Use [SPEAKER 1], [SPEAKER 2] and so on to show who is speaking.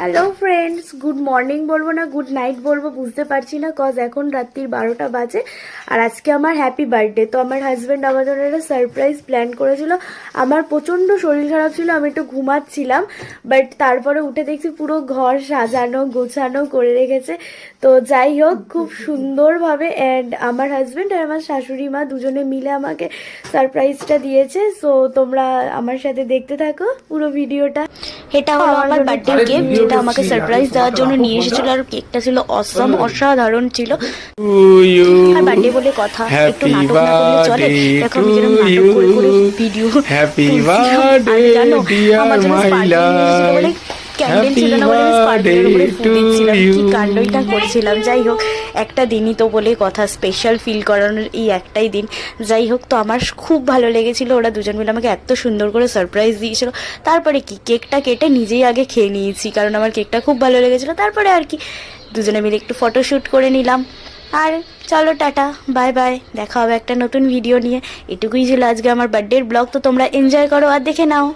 [SPEAKER 1] Hello friends, good morning বলবো না good night বলবো বুঝতে পারছি না, কজ এখন রাত্রির 12টা বাজে। আর আজকে আমার হ্যাপি বার্থডে। তো আমার হাজব্যান্ড আমার জন্য একটা সারপ্রাইজ প্ল্যান করেছিল। আমার প্রচণ্ড শরীর খারাপ ছিল, আমি একটু ঘুমাচ্ছিলাম, বাট তারপরে উঠে দেখছি পুরো ঘর সাজানো গোছানো করে রেখেছে। তো যাই হোক, খুব সুন্দরভাবে অ্যান্ড আমার হাজব্যান্ড আর আমার শাশুড়ি মা দুজনে মিলে আমাকে সারপ্রাইজটা দিয়েছে। সো তোমরা আমার সাথে দেখতে থাকো পুরো ভিডিওটা। এটা হলো আমার বার্থডে কেক, যেটা আমাকে সারপ্রাইজ দেওয়ার জন্য নিয়ে এসেছিল। আর কেকটা ছিল অসম, অসাধারণ ছিল। আর বার্থডে বলে কথা, একটু নাটক না করলে চলে। দেখো আমি যেরকম নাটক করে করে ভিডিও জানো, আমার জন্য ক্যান্ডেল ছিল না বলে স্পার্কেলের উপরে ফু দিচ্ছিলাম, কি কাণ্ডটা করেছিলাম। যাই হোক, একটা দিনই তো বলে কথা, স্পেশাল ফিল করানোর এই একটাই দিন। যাই হোক, তো আমার খুব ভালো লেগেছিল, ওরা দুজন মিলে আমাকে এত সুন্দর করে সারপ্রাইজ দিয়েছিল। তারপরে কি কেকটা কেটে নিজেই আগে খেয়ে নিয়েছি, কারণ আমার কেকটা খুব ভালো লেগেছিলো। তারপরে আর কি দুজনে মিলে একটু ফটোশ্যুট করে নিলাম। আর চলো টাটা, বাই বাই, দেখা হবে একটা নতুন ভিডিও নিয়ে। এটুকুই ছিল আজকে আমার বার্থডের ব্লগ। তো তোমরা এনজয় করো আর দেখে নাও।